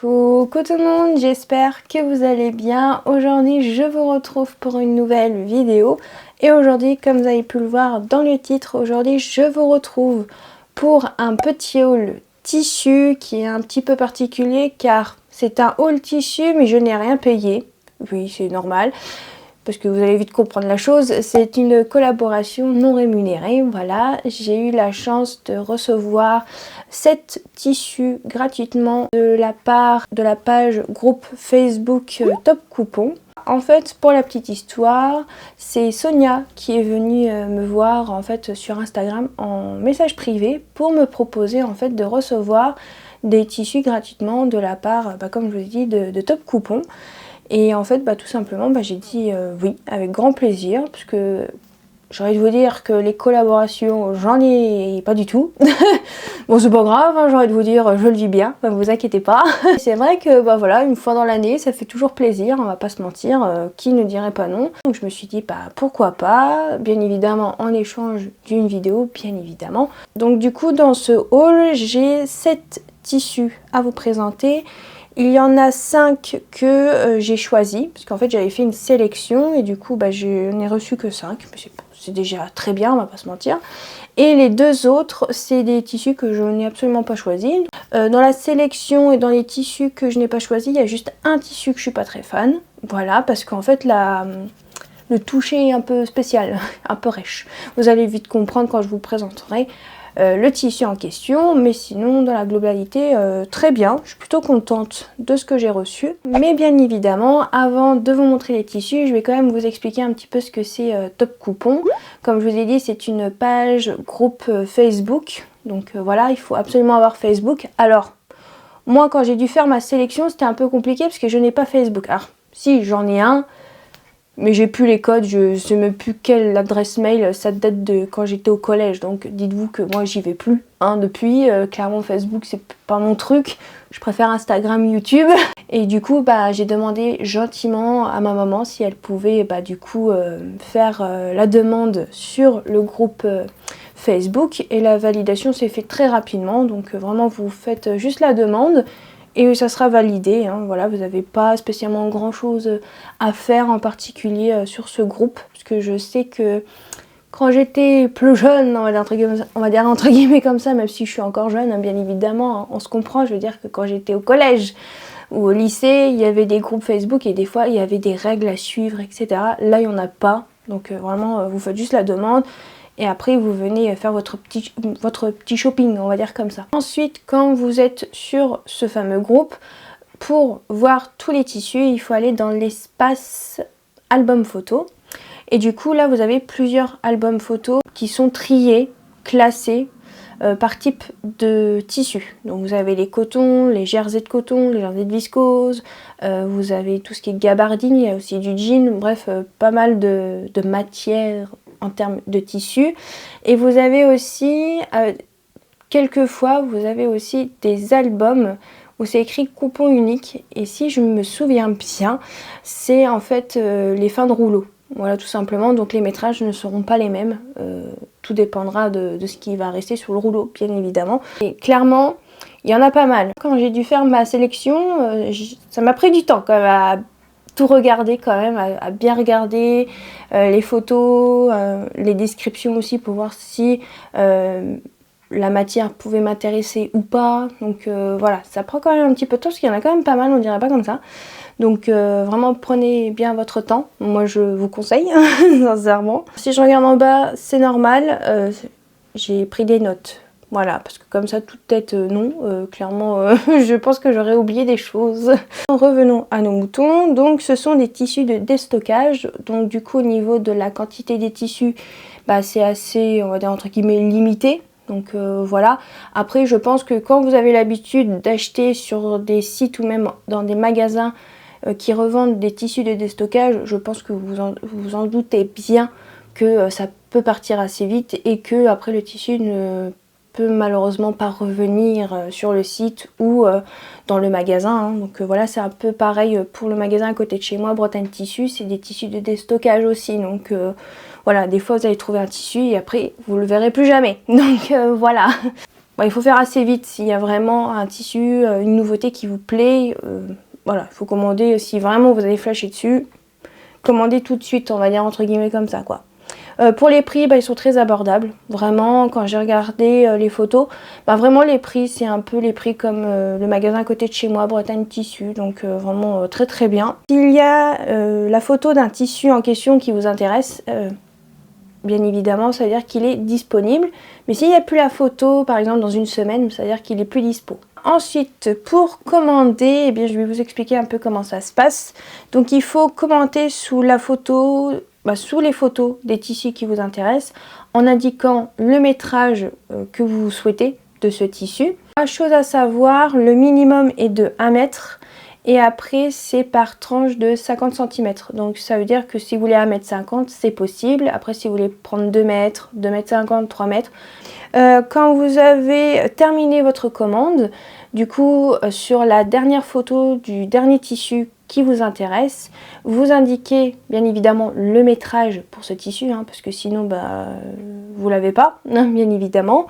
Coucou tout le monde, j'espère que vous allez bien. Aujourd'hui je vous retrouve pour une nouvelle vidéo et aujourd'hui, comme vous avez pu le voir dans le titre, aujourd'hui je vous retrouve pour un petit haul tissu qui est un petit peu particulier car c'est un haul tissu mais je n'ai rien payé. Oui, c'est normal parce que vous allez vite comprendre la chose. C'est une collaboration non rémunérée. Voilà, j'ai eu la chance de recevoir 7 tissus gratuitement de la part de la page groupe Facebook Top Coupon. En fait, pour la petite histoire, c'est Sonia qui est venue me voir en fait sur Instagram en message privé pour me proposer en fait de recevoir des tissus gratuitement de la part, comme je vous ai dit, de Top Coupon. Et en fait, tout simplement, j'ai dit oui, avec grand plaisir, parce que j'ai envie de vous dire que les collaborations, j'en ai pas du tout. Bon, c'est pas grave, hein, j'ai envie de vous dire, je le vis bien, ne vous inquiétez pas. C'est vrai que, voilà, une fois dans l'année, ça fait toujours plaisir, on va pas se mentir, qui ne dirait pas non. Donc je me suis dit, pourquoi pas, bien évidemment, en échange d'une vidéo, bien évidemment. Donc du coup, dans ce haul, j'ai 7 tissus à vous présenter. Il y en a 5 que j'ai choisi, parce qu'en fait j'avais fait une sélection et du coup je n'ai reçu que 5, c'est déjà très bien, on va pas se mentir. Et les 2 autres, c'est des tissus que je n'ai absolument pas choisis. Dans la sélection et dans les tissus que je n'ai pas choisis, il y a juste un tissu que je suis pas très fan. Voilà, parce qu'en fait le toucher est un peu spécial, un peu rêche. Vous allez vite comprendre quand je vous présenterai le tissu en question, mais sinon dans la globalité très bien, je suis plutôt contente de ce que j'ai reçu. Mais bien évidemment, avant de vous montrer les tissus, je vais quand même vous expliquer un petit peu ce que c'est Top Coupon. Comme je vous ai dit, c'est une page groupe Facebook, donc voilà, il faut absolument avoir Facebook. Alors moi quand j'ai dû faire ma sélection, c'était un peu compliqué parce que je n'ai pas Facebook. Alors si, j'en ai un, mais j'ai plus les codes, je sais même plus quelle adresse mail, ça date de quand j'étais au collège, donc dites-vous que moi j'y vais plus depuis. Clairement Facebook c'est pas mon truc, je préfère Instagram, YouTube. Et du coup j'ai demandé gentiment à ma maman si elle pouvait faire la demande sur le groupe Facebook, et la validation s'est faite très rapidement, donc vraiment vous faites juste la demande et ça sera validé, hein. Voilà, vous n'avez pas spécialement grand chose à faire en particulier sur ce groupe, parce que je sais que quand j'étais plus jeune, on va dire entre guillemets comme ça, même si je suis encore jeune, hein, bien évidemment, hein, on se comprend, je veux dire que quand j'étais au collège ou au lycée, il y avait des groupes Facebook et des fois il y avait des règles à suivre, etc. Là il n'y en a pas, donc vraiment vous faites juste la demande. Et après vous venez faire votre petit shopping, on va dire comme ça. Ensuite, quand vous êtes sur ce fameux groupe, pour voir tous les tissus, il faut aller dans l'espace album photo. Et du coup là vous avez plusieurs albums photos qui sont triés, classés par type de tissu. Donc vous avez les cotons, les jerseys de coton, les jerseys de viscose, vous avez tout ce qui est gabardine, il y a aussi du jean, bref pas mal de matières en termes de tissu. Et vous avez aussi quelquefois vous avez aussi des albums où c'est écrit coupon unique, et si je me souviens bien c'est en fait les fins de rouleau. Voilà, tout simplement, donc les métrages ne seront pas les mêmes, tout dépendra de ce qui va rester sur le rouleau bien évidemment. Et clairement il y en a pas mal. Quand j'ai dû faire ma sélection, ça m'a pris du temps quand même à tout regarder, quand même à bien regarder les photos, les descriptions aussi, pour voir si la matière pouvait m'intéresser ou pas. Donc voilà, ça prend quand même un petit peu de temps parce qu'il y en a quand même pas mal, on dirait pas comme ça. Donc vraiment prenez bien votre temps, moi je vous conseille sincèrement. Si je regarde en bas, c'est normal, j'ai pris des notes. Voilà, parce que comme ça, toute tête, non. Clairement, je pense que j'aurais oublié des choses. Revenons à nos moutons. Donc, ce sont des tissus de déstockage. Donc, du coup, au niveau de la quantité des tissus, c'est assez, on va dire, entre guillemets, limité. Donc, voilà. Après, je pense que quand vous avez l'habitude d'acheter sur des sites ou même dans des magasins qui revendent des tissus de déstockage, je pense que vous en doutez bien que ça peut partir assez vite et que après le tissu ne peut malheureusement pas revenir sur le site ou dans le magasin, hein. Donc voilà, c'est un peu pareil pour le magasin à côté de chez moi, Bretagne Tissus, c'est des tissus de déstockage aussi, donc voilà, des fois vous allez trouver un tissu et après vous le verrez plus jamais, donc voilà. il faut faire assez vite s'il y a vraiment un tissu, une nouveauté qui vous plaît. Voilà, il faut commander si vraiment vous avez flashé dessus. Commandez tout de suite, on va dire entre guillemets comme ça quoi. Pour les prix, ils sont très abordables. Vraiment, quand j'ai regardé les photos, vraiment les prix, c'est un peu les prix comme le magasin à côté de chez moi, Bretagne Tissu. Donc vraiment très très bien. S'il y a la photo d'un tissu en question qui vous intéresse, bien évidemment, ça veut dire qu'il est disponible. Mais s'il n'y a plus la photo, par exemple dans une semaine, ça veut dire qu'il est plus dispo. Ensuite, pour commander, je vais vous expliquer un peu comment ça se passe. Donc il faut commenter sous la photo, sous les photos des tissus qui vous intéressent, en indiquant le métrage que vous souhaitez de ce tissu. La chose à savoir, le minimum est de 1 mètre. Et après, c'est par tranche de 50 cm. Donc ça veut dire que si vous voulez 1,50 m, c'est possible. Après, si vous voulez prendre 2 mètres, 2,50 m, 3 mètres. Quand vous avez terminé votre commande, du coup, sur la dernière photo du dernier tissu qui vous intéresse, vous indiquez bien évidemment le métrage pour ce tissu, parce que sinon, vous l'avez pas, bien évidemment.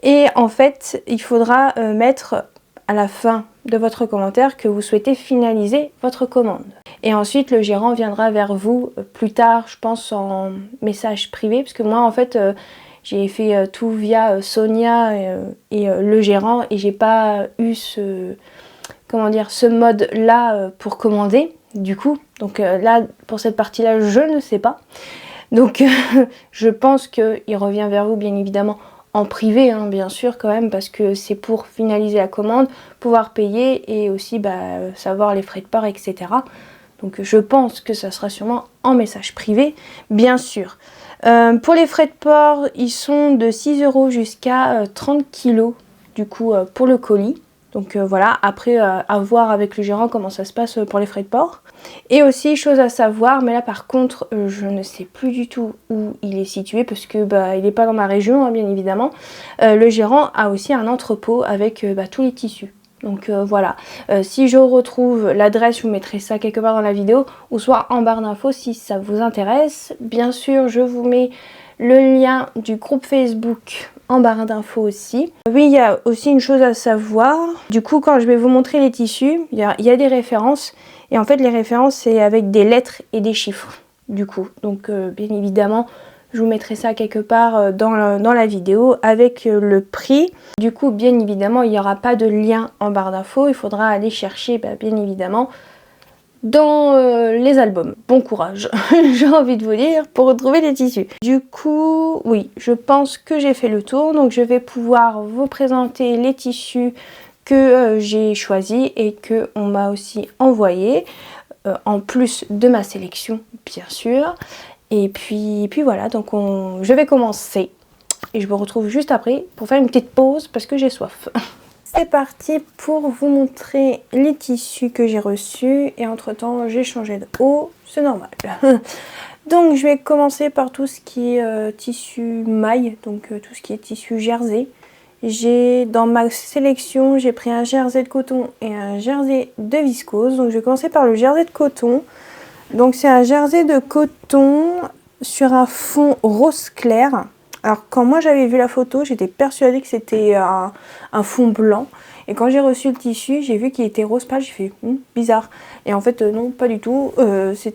Et en fait, il faudra mettre à la fin de votre commentaire que vous souhaitez finaliser votre commande. Et ensuite, le gérant viendra vers vous plus tard, je pense en message privé, parce que moi, en fait, j'ai fait tout via Sonia et le gérant, et j'ai pas eu ce mode-là pour commander, du coup. Donc là, pour cette partie-là, je ne sais pas. Donc, je pense qu'il revient vers vous, bien évidemment, en privé, bien sûr quand même, parce que c'est pour finaliser la commande, pouvoir payer et aussi savoir les frais de port, etc. Donc je pense que ça sera sûrement en message privé, bien sûr. Pour les frais de port, ils sont de 6 € jusqu'à 30 kg du coup pour le colis. Donc voilà, après à voir avec le gérant comment ça se passe pour les frais de port. Et aussi, chose à savoir, mais là par contre, je ne sais plus du tout où il est situé parce que il n'est pas dans ma région, bien évidemment. Le gérant a aussi un entrepôt avec tous les tissus. Donc voilà, si je retrouve l'adresse, je vous mettrai ça quelque part dans la vidéo ou soit en barre d'infos si ça vous intéresse. Bien sûr, je vous mets le lien du groupe Facebook en barre d'infos aussi. Oui, il y a aussi une chose à savoir. Du coup, quand je vais vous montrer les tissus, il y a des références. Et en fait, les références, c'est avec des lettres et des chiffres, du coup. Donc, bien évidemment, je vous mettrai ça quelque part dans la vidéo avec le prix. Du coup, bien évidemment, il n'y aura pas de lien en barre d'infos. Il faudra aller chercher, bien évidemment, dans les albums. Bon courage, j'ai envie de vous dire, pour retrouver les tissus. Du coup, oui, je pense que j'ai fait le tour. Donc, je vais pouvoir vous présenter les tissus que j'ai choisis et que on m'a aussi envoyé, en plus de ma sélection, bien sûr. Et puis voilà, donc je vais commencer. Et je me retrouve juste après pour faire une petite pause parce que j'ai soif. C'est parti pour vous montrer les tissus que j'ai reçus. Et entre temps, j'ai changé de haut, c'est normal. Donc je vais commencer par tout ce qui est tissu maille, donc tout ce qui est tissu jersey. Dans ma sélection, j'ai pris un jersey de coton et un jersey de viscose. Donc je vais commencer par le jersey de coton. Donc c'est un jersey de coton sur un fond rose clair. Alors quand moi j'avais vu la photo, j'étais persuadée que c'était un fond blanc. Et quand j'ai reçu le tissu, j'ai vu qu'il était rose pâle, j'ai fait bizarre. Et en fait non, pas du tout.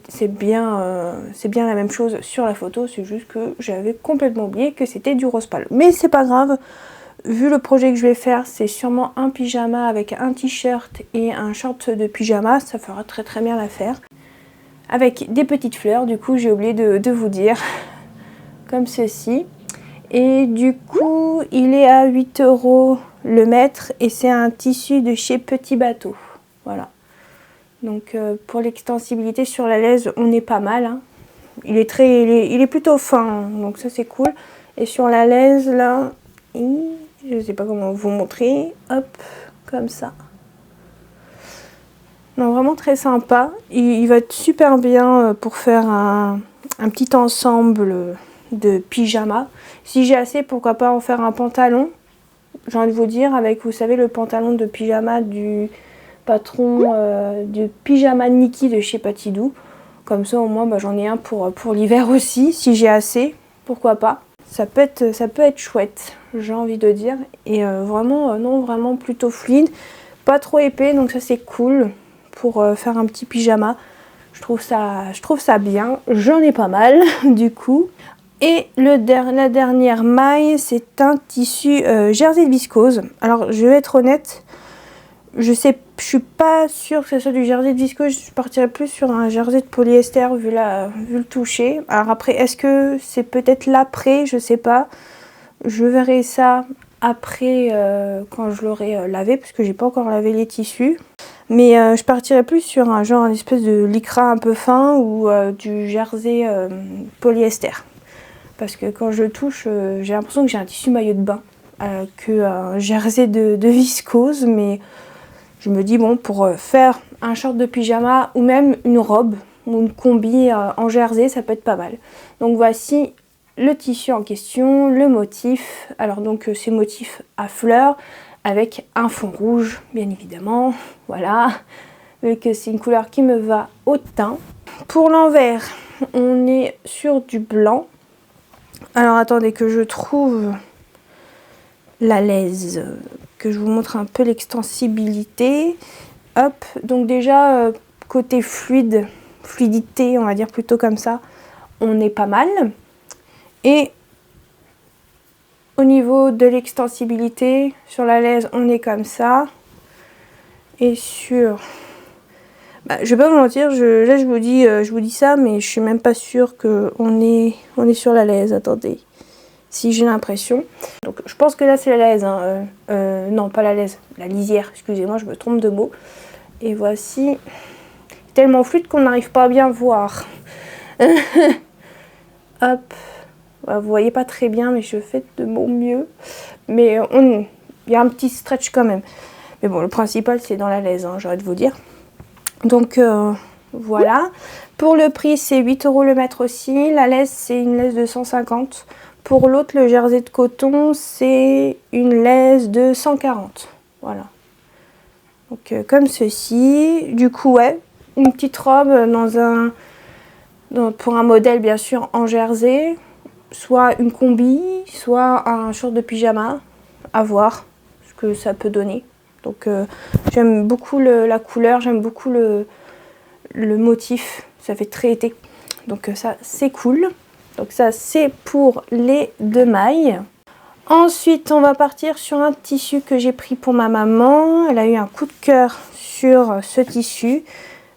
C'est bien la même chose sur la photo, c'est juste que j'avais complètement oublié que c'était du rose pâle. Mais c'est pas grave. Vu le projet que je vais faire, c'est sûrement un pyjama avec un t-shirt et un short de pyjama. Ça fera très très bien l'affaire. Avec des petites fleurs, du coup j'ai oublié de vous dire. Comme ceci. Et du coup, il est à 8 € le mètre. Et c'est un tissu de chez Petit Bateau. Voilà. Donc pour l'extensibilité sur la laise, on est pas mal. Il est plutôt fin, donc ça c'est cool. Et sur la laise, là... Je ne sais pas comment vous montrer. Hop, comme ça. Non, vraiment très sympa. Il va être super bien pour faire un petit ensemble de pyjama. Si j'ai assez, pourquoi pas en faire un pantalon. J'ai envie de vous dire, avec, vous savez, le pantalon de pyjama du patron du pyjama Nikki de chez Patidou. Comme ça, au moins, j'en ai un pour l'hiver aussi, si j'ai assez. Pourquoi pas. ça peut être chouette, j'ai envie de dire. Et vraiment, non, vraiment plutôt fluide, pas trop épais, donc ça c'est cool pour faire un petit pyjama. Je trouve ça bien, j'en ai pas mal du coup. Et la dernière maille, c'est un tissu jersey de viscose. Alors je vais être honnête, je suis pas sûre que ce soit du jersey de viscose, je partirais plus sur un jersey de polyester vu le toucher. Alors après, est-ce que c'est peut-être l'après, je sais pas. Je verrai ça après quand je l'aurai lavé, parce que j'ai pas encore lavé les tissus. Mais je partirais plus sur un genre, une espèce de lycra un peu fin ou du jersey polyester. Parce que quand je touche, j'ai l'impression que j'ai un tissu maillot de bain que un jersey de viscose. Mais je me dis, bon, pour faire un short de pyjama ou même une robe ou une combi en jersey, ça peut être pas mal. Donc voici le tissu en question, le motif. Alors donc c'est motif à fleurs avec un fond rouge, bien évidemment. Voilà, vu que c'est une couleur qui me va au teint. Pour l'envers, on est sur du blanc. Alors attendez que je trouve la laise, que je vous montre un peu l'extensibilité. Hop, donc déjà côté fluidité, on va dire plutôt comme ça, on est pas mal. Et au niveau de l'extensibilité, sur la laise, on est comme ça. Et sur... je vais pas vous mentir, là je vous dis ça, mais je suis même pas sûre qu'on est sur la laise. Attendez, si j'ai l'impression. Donc je pense que là c'est la laise. Hein. Non, pas la laise, la lisière. Excusez-moi, je me trompe de mot. Et voici, tellement fluide qu'on n'arrive pas à bien voir. Hop. Vous voyez pas très bien, mais je fais de mon mieux. Mais il y a un petit stretch quand même. Mais bon, le principal, c'est dans la laise, hein, j'arrête de vous dire. Donc, voilà. Pour le prix, c'est 8 € le mètre aussi. La laise, c'est une laise de 150. Pour l'autre, le jersey de coton, c'est une laise de 140. Voilà. Donc, comme ceci. Du coup, ouais, une petite robe pour un modèle, bien sûr, en jersey. Soit une combi, soit un short de pyjama, à voir ce que ça peut donner. Donc j'aime beaucoup la couleur, j'aime beaucoup le motif, ça fait très été. Donc ça c'est cool. Donc ça c'est pour les 2 mailles. Ensuite on va partir sur un tissu que j'ai pris pour ma maman. Elle a eu un coup de cœur sur ce tissu.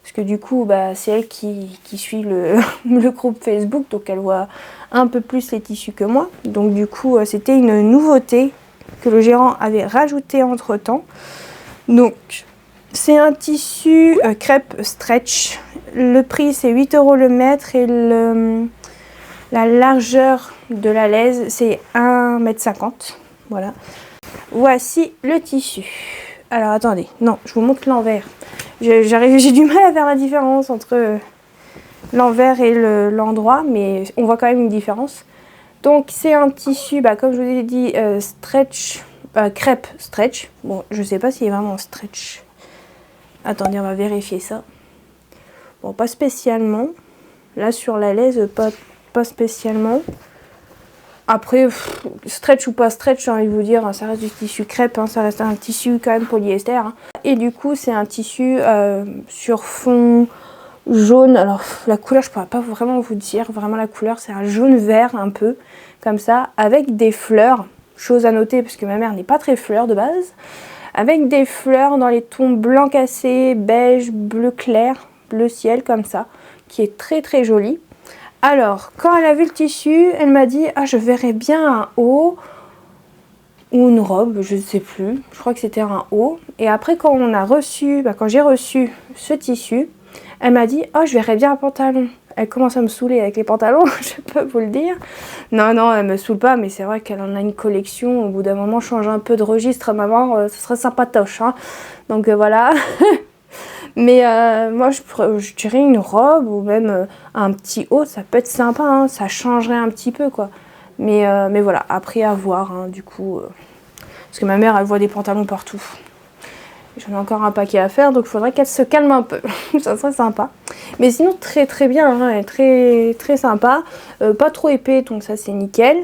Parce que du coup, c'est elle qui suit le groupe Facebook, donc elle voit un peu plus les tissus que moi. Donc du coup, c'était une nouveauté que le gérant avait rajouté entre temps. Donc, c'est un tissu crêpe stretch. Le prix, c'est 8 € le mètre et la largeur de la laise, c'est 1,50 m. Voilà. Voici le tissu. Alors, attendez. Non, je vous montre l'envers. J'ai du mal à faire la différence entre l'envers et l'endroit, mais on voit quand même une différence. Donc c'est un tissu, comme je vous ai dit, stretch, crêpe stretch. Bon, je sais pas s'il est vraiment stretch. Attendez, on va vérifier ça. Bon, pas spécialement. Là sur la laise, pas spécialement. Après, stretch ou pas stretch, j'ai envie de vous dire, ça reste du tissu crêpe, hein, ça reste un tissu quand même polyester. Hein. Et du coup, c'est un tissu sur fond jaune. Alors, la couleur, je ne pourrais pas vraiment vous dire, vraiment la couleur, c'est un jaune vert un peu, comme ça, avec des fleurs. Chose à noter, parce que ma mère n'est pas très fleur de base. Avec des fleurs dans les tons blanc cassé, beige, bleu clair, bleu ciel, comme ça, qui est très très joli. Alors, quand elle a vu le tissu, elle m'a dit « Ah, je verrais bien un haut ou une robe, je ne sais plus. Je crois que c'était un haut. » Et après, quand j'ai reçu ce tissu, elle m'a dit « Oh, je verrais bien un pantalon. » Elle commence à me saouler avec les pantalons, je peux vous le dire. Non, elle me saoule pas, mais c'est vrai qu'elle en a une collection. Au bout d'un moment, change un peu de registre, maman, ce serait sympatoche. Hein. Donc voilà. Mais moi, je dirais une robe ou même un petit haut, ça peut être sympa, hein, ça changerait un petit peu, quoi. Mais voilà, après à voir, hein, du coup. Parce que ma mère, elle voit des pantalons partout. J'en ai encore un paquet à faire, donc il faudrait qu'elle se calme un peu. Ça serait sympa. Mais sinon, très très bien, hein, très très sympa. Pas trop épais, donc ça c'est nickel.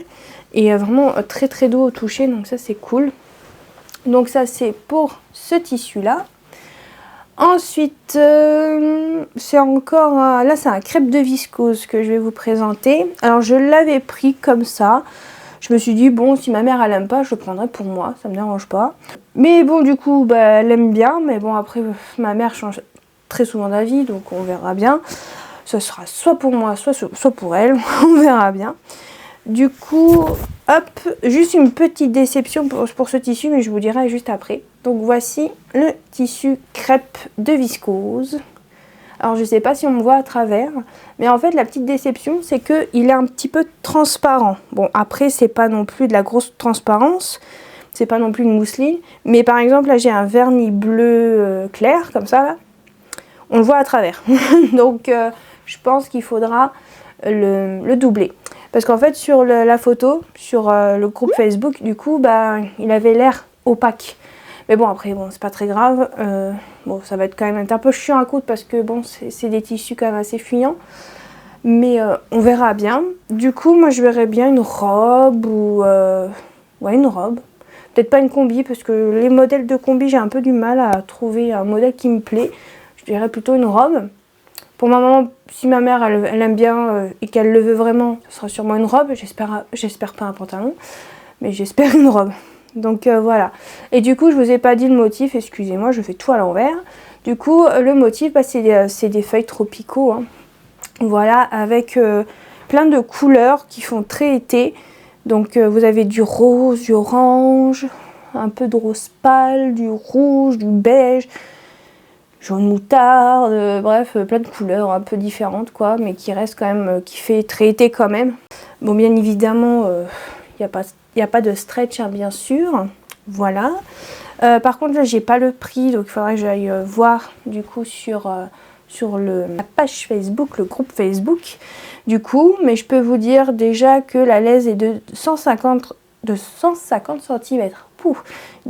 et vraiment très très doux au toucher, donc ça c'est cool. Donc ça c'est pour ce tissu là. Ensuite c'est encore là c'est un crêpe de viscose que je vais vous présenter. Alors je l'avais pris comme ça. Je me suis dit bon, si ma mère elle aime pas, je le prendrai pour moi, ça me dérange pas. Mais bon, du coup bah, elle aime bien, mais bon après ma mère change très souvent d'avis, donc on verra bien. Ce sera soit pour moi, soit pour elle, on verra bien. Du coup, hop, juste une petite déception pour ce tissu, mais je vous dirai juste après. Donc voici le tissu crêpe de viscose. Alors je sais pas si on me voit à travers, mais en fait la petite déception c'est qu'il est un petit peu transparent. Bon après c'est pas non plus de la grosse transparence, c'est pas non plus une mousseline, mais par exemple là j'ai un vernis bleu clair comme ça là, on le voit à travers. Donc je pense qu'il faudra le doubler. Parce qu'en fait sur la photo, sur le groupe Facebook, du coup bah il avait l'air opaque. Mais bon après bon c'est pas très grave, bon ça va être quand même un peu chiant à coudre parce que bon c'est des tissus quand même assez fuyants. Mais on verra bien. Du coup moi je verrais bien une robe ou ouais une robe. Peut-être pas une combi parce que les modèles de combi j'ai un peu du mal à trouver un modèle qui me plaît. Je dirais plutôt une robe. Pour ma maman, si ma mère elle aime bien et qu'elle le veut vraiment, ce sera sûrement une robe. J'espère pas un pantalon, mais j'espère une robe. Donc voilà. Et du coup, je vous ai pas dit le motif, excusez-moi, je fais tout à l'envers. Du coup, le motif, bah, c'est des feuilles tropicaux. Hein. Voilà, avec plein de couleurs qui font très été. Donc vous avez du rose, du orange, un peu de rose pâle, du rouge, du beige, jaune moutarde, bref, plein de couleurs un peu différentes quoi, mais qui reste quand même, qui fait très été quand même. Bon, bien évidemment, il n'y a pas de stretch, hein, bien sûr. Voilà. Par contre, là, j'ai pas le prix, donc il faudrait que j'aille voir du coup sur la page Facebook, le groupe Facebook. Du coup, mais je peux vous dire déjà que la laise est de 150 cm. Pouh,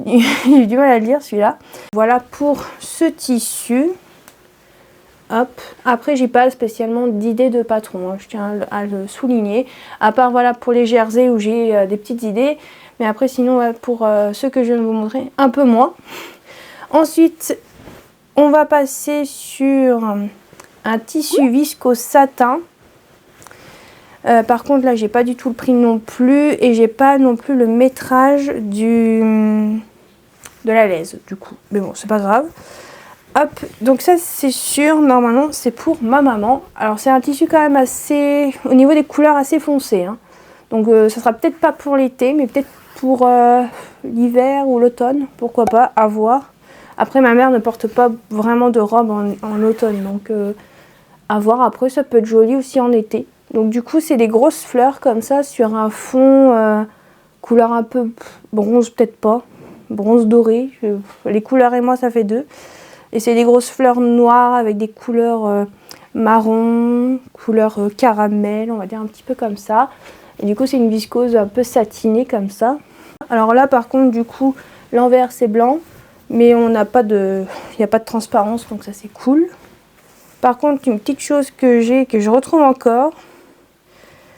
j'ai du mal à le lire celui-là. Voilà pour ce tissu. Hop. Après j'ai pas spécialement d'idée de patron, hein. Je tiens à le souligner, à part voilà pour les jerseys où j'ai des petites idées, mais après sinon ouais, pour ceux que je viens de vous montrer, un peu moins. Ensuite on va passer sur un tissu viscose satin. Par contre là j'ai pas du tout le prix non plus et j'ai pas non plus le métrage de la laise du coup, mais bon c'est pas grave. Hop, donc ça c'est sûr, normalement c'est pour ma maman. Alors c'est un tissu quand même assez, au niveau des couleurs assez foncé. Hein. Donc ça sera peut-être pas pour l'été, mais peut-être pour l'hiver ou l'automne, pourquoi pas, à voir. Après ma mère ne porte pas vraiment de robe en automne, donc à voir. Après ça peut être joli aussi en été. Donc du coup c'est des grosses fleurs comme ça sur un fond couleur un peu bronze, peut-être pas, bronze doré. Les couleurs et moi ça fait deux. Et c'est des grosses fleurs noires avec des couleurs marron, couleur caramel, on va dire un petit peu comme ça. Et du coup c'est une viscose un peu satinée comme ça. Alors là par contre du coup l'envers c'est blanc, mais on n'a pas il n'y a pas de transparence, donc ça c'est cool. Par contre une petite chose que je retrouve encore,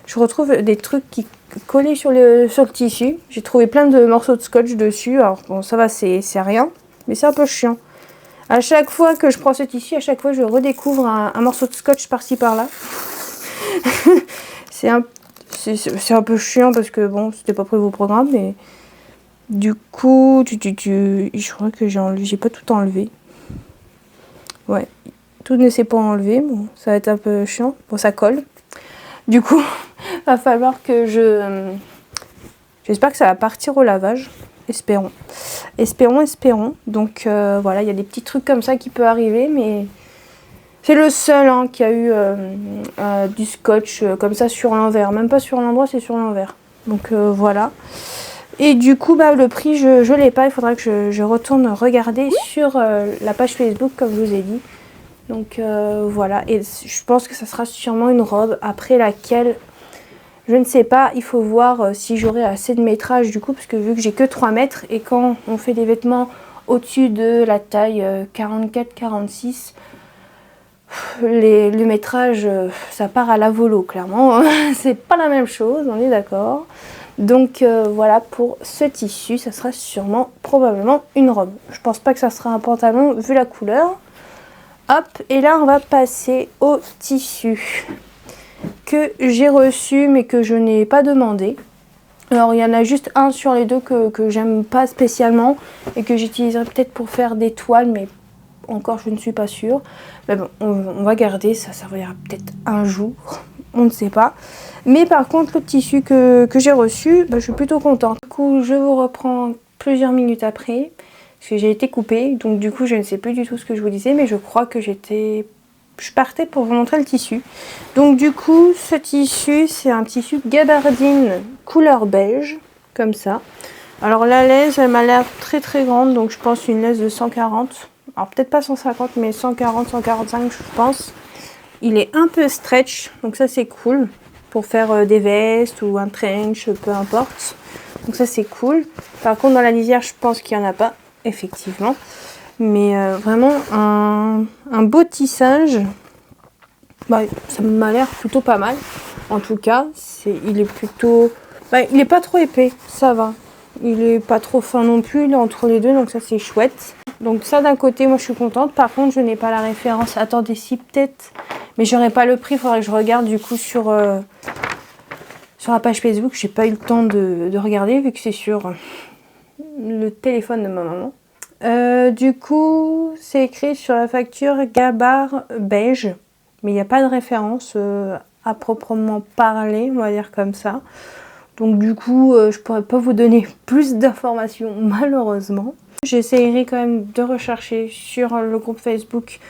je retrouve des trucs qui collés sur le tissu. J'ai trouvé plein de morceaux de scotch dessus, alors bon ça va c'est rien, mais c'est un peu chiant. À chaque fois que je prends ce tissu, à chaque fois je redécouvre un morceau de scotch par-ci par-là. c'est un peu chiant parce que bon, c'était pas prévu au programme, mais du coup, je crois que j'ai pas tout enlevé. Ouais, tout ne s'est pas enlevé, bon, ça va être un peu chiant. Bon, ça colle. Du coup, va falloir que j'espère que ça va partir au lavage. Espérons. Espérons. Donc voilà, il y a des petits trucs comme ça qui peuvent arriver, mais c'est le seul hein, qui a eu du scotch comme ça sur l'envers. Même pas sur l'endroit, c'est sur l'envers. Donc voilà. Et du coup, bah, le prix, je l'ai pas. Il faudra que je retourne regarder sur la page Facebook, comme je vous ai dit. Donc voilà. Et je pense que ça sera sûrement une robe après laquelle... Je ne sais pas, il faut voir si j'aurai assez de métrage du coup, parce que vu que j'ai que 3 mètres, et quand on fait des vêtements au-dessus de la taille 44-46, le métrage, ça part à la volo, clairement. C'est pas la même chose, on est d'accord. Donc voilà pour ce tissu, ça sera sûrement probablement une robe. Je pense pas que ça sera un pantalon vu la couleur. Hop, et là on va passer au tissu que j'ai reçu mais que je n'ai pas demandé. Alors il y en a juste un sur les deux que j'aime pas spécialement et que j'utiliserai peut-être pour faire des toiles, mais encore je ne suis pas sûre. Mais bon, on va garder, ça servira peut-être un jour, on ne sait pas. Mais par contre le tissu que j'ai reçu, je suis plutôt contente. Du coup je vous reprends plusieurs minutes après, parce que j'ai été coupée, donc du coup je ne sais plus du tout ce que je vous disais, mais je crois que je partais pour vous montrer le tissu. Donc du coup ce tissu c'est un tissu gabardine couleur beige, comme ça. Alors la laisse elle m'a l'air très très grande, donc je pense une laisse de 140. Alors peut-être pas 150 mais 140, 145 je pense. Il est un peu stretch, donc ça c'est cool. Pour faire des vestes ou un trench, peu importe. Donc ça c'est cool. Par contre dans la lisière je pense qu'il n'y en a pas, effectivement. Mais vraiment un beau tissage. Ça m'a l'air plutôt pas mal. En tout cas, il est plutôt... il est pas trop épais, ça va. Il est pas trop fin non plus, il est entre les deux, donc ça c'est chouette. Donc ça d'un côté, moi je suis contente. Par contre, je n'ai pas la référence. Attendez, si peut-être... Mais j'aurais pas le prix, il faudrait que je regarde du coup sur la page Facebook. J'ai pas eu le temps de regarder vu que c'est sur le téléphone de ma maman. Du coup, c'est écrit sur la facture Gabard beige. Mais il n'y a pas de référence à proprement parler, on va dire comme ça. Donc du coup, je pourrais pas vous donner plus d'informations malheureusement. J'essaierai quand même de rechercher sur le groupe Facebook.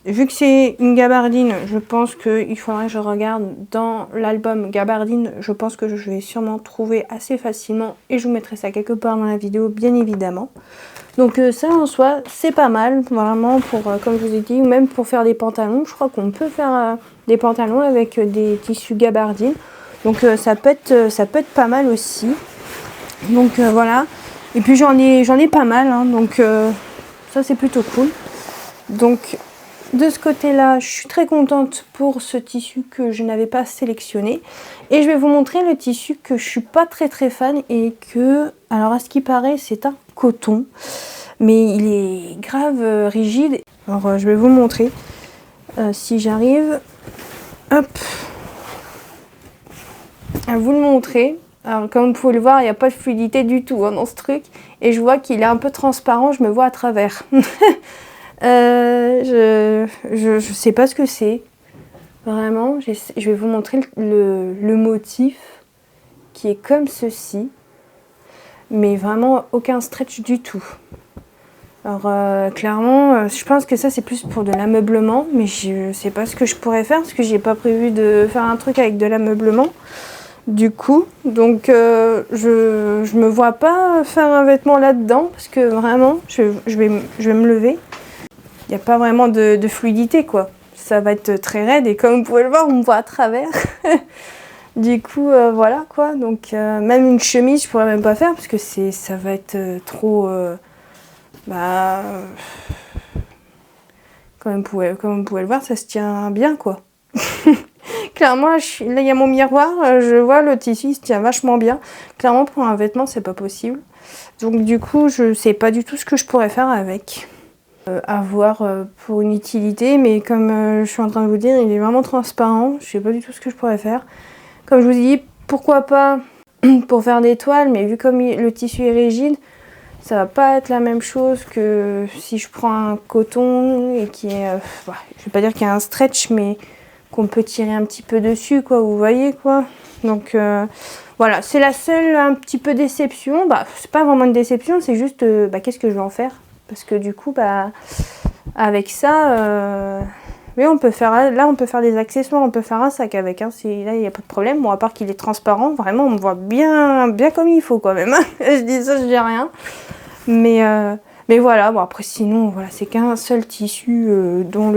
Vu que c'est une gabardine, je pense qu'il faudrait que je regarde dans l'album gabardine. Je pense que je vais sûrement trouver assez facilement et je vous mettrai ça quelque part dans la vidéo, bien évidemment. Donc ça en soi, c'est pas mal, vraiment, pour, comme je vous ai dit, ou même pour faire des pantalons. Je crois qu'on peut faire des pantalons avec des tissus gabardine. Donc ça peut être pas mal aussi. Donc voilà. Et puis j'en ai pas mal, hein, donc ça c'est plutôt cool. Donc de ce côté-là, je suis très contente pour ce tissu que je n'avais pas sélectionné. Et je vais vous montrer le tissu que je suis pas très fan et que, alors à ce qui paraît, c'est un coton. Mais il est grave rigide. Alors je vais vous montrer si j'arrive. Hop. À vous le montrer. Alors comme vous pouvez le voir, il n'y a pas de fluidité du tout dans ce truc. Et je vois qu'il est un peu transparent, je me vois à travers. Je sais pas ce que c'est. Vraiment, je vais vous montrer le motif qui est comme ceci. Mais vraiment aucun stretch du tout. Alors clairement, je pense que ça c'est plus pour de l'ameublement. Mais je sais pas ce que je pourrais faire parce que j'ai pas prévu de faire un truc avec de l'ameublement. Du coup, donc je me vois pas faire un vêtement là-dedans parce que vraiment, je vais me lever. Il n'y a pas vraiment de fluidité quoi. Ça va être très raide et comme vous pouvez le voir, on me voit à travers. Du coup, voilà quoi. Donc même une chemise, je pourrais même pas faire parce que ça va être trop... comme vous pouvez le voir, ça se tient bien quoi. Clairement, là il y a mon miroir, je vois le tissu, il se tient vachement bien. Clairement, pour un vêtement, c'est pas possible. Donc du coup, je sais pas du tout ce que je pourrais faire avec. À voir pour une utilité, mais comme je suis en train de vous dire, il est vraiment transparent. Je sais pas du tout ce que je pourrais faire. Comme je vous dis, pourquoi pas pour faire des toiles, mais vu comme le tissu est rigide, ça va pas être la même chose que si je prends un coton et qui est, je vais pas dire qu'il y a un stretch, mais qu'on peut tirer un petit peu dessus, quoi, vous voyez, quoi. Donc voilà, c'est la seule un petit peu déception. C'est pas vraiment une déception, c'est juste, qu'est-ce que je vais en faire? Parce que du coup, avec ça, oui, on peut faire des accessoires, on peut faire un sac avec. Hein, là, il n'y a pas de problème. Bon, à part qu'il est transparent, vraiment, on me voit bien comme il faut quand même. Hein. Je dis ça, je dis rien. Mais voilà, bon après sinon, voilà, c'est qu'un seul tissu dont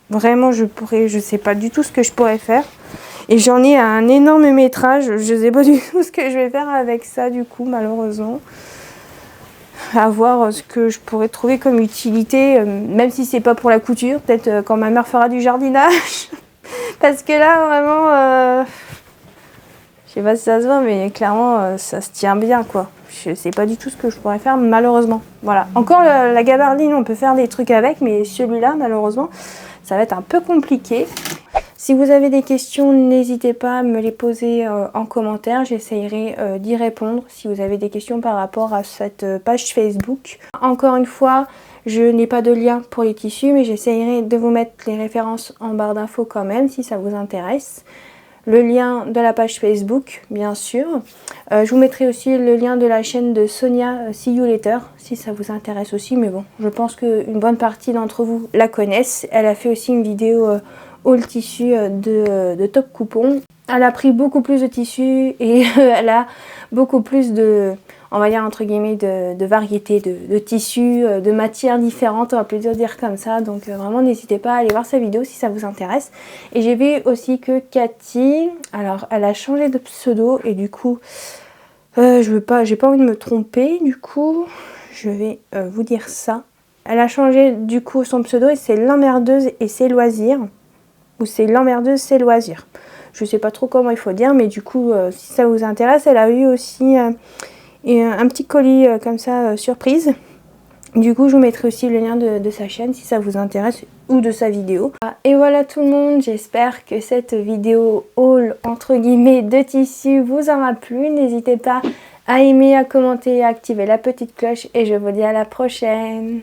vraiment je sais pas du tout ce que je pourrais faire. Et j'en ai un énorme métrage. Je sais pas du tout ce que je vais faire avec ça du coup, malheureusement. À voir ce que je pourrais trouver comme utilité, même si c'est pas pour la couture, peut-être quand ma mère fera du jardinage. Parce que là, vraiment, je Je sais pas si ça se voit, mais clairement, ça se tient bien, quoi. Je sais pas du tout ce que je pourrais faire, malheureusement. Voilà. Encore la gabardine, on peut faire des trucs avec, mais celui-là, malheureusement, ça va être un peu compliqué. Si vous avez des questions, n'hésitez pas à me les poser en commentaire. J'essayerai d'y répondre si vous avez des questions par rapport à cette page Facebook. Encore une fois, je n'ai pas de lien pour les tissus, mais j'essayerai de vous mettre les références en barre d'infos quand même, si ça vous intéresse. Le lien de la page Facebook, bien sûr. Je vous mettrai aussi le lien de la chaîne de Sonia See You Later, si ça vous intéresse aussi. Mais bon, je pense qu'une bonne partie d'entre vous la connaissent. Elle a fait aussi une vidéo haul tissu de top coupon. Elle a pris beaucoup plus de tissus et elle a beaucoup plus de, on va dire entre guillemets, de variétés de tissus, de matières différentes, on va plutôt dire comme ça. Donc vraiment n'hésitez pas à aller voir sa vidéo si ça vous intéresse. Et j'ai vu aussi que Cathy, alors elle a changé de pseudo et du coup, j'ai pas envie de me tromper, du coup je vais vous dire ça. Elle a changé du coup son pseudo et c'est l'emmerdeuse et ses loisirs. Ou c'est l'emmerdeuse, ses loisirs. Je sais pas trop comment il faut dire, mais du coup, si ça vous intéresse, elle a eu aussi un petit colis comme ça, surprise. Du coup, je vous mettrai aussi le lien de sa chaîne si ça vous intéresse ou de sa vidéo. Et voilà tout le monde, j'espère que cette vidéo haul entre guillemets de tissu vous aura plu. N'hésitez pas à aimer, à commenter, à activer la petite cloche et je vous dis à la prochaine.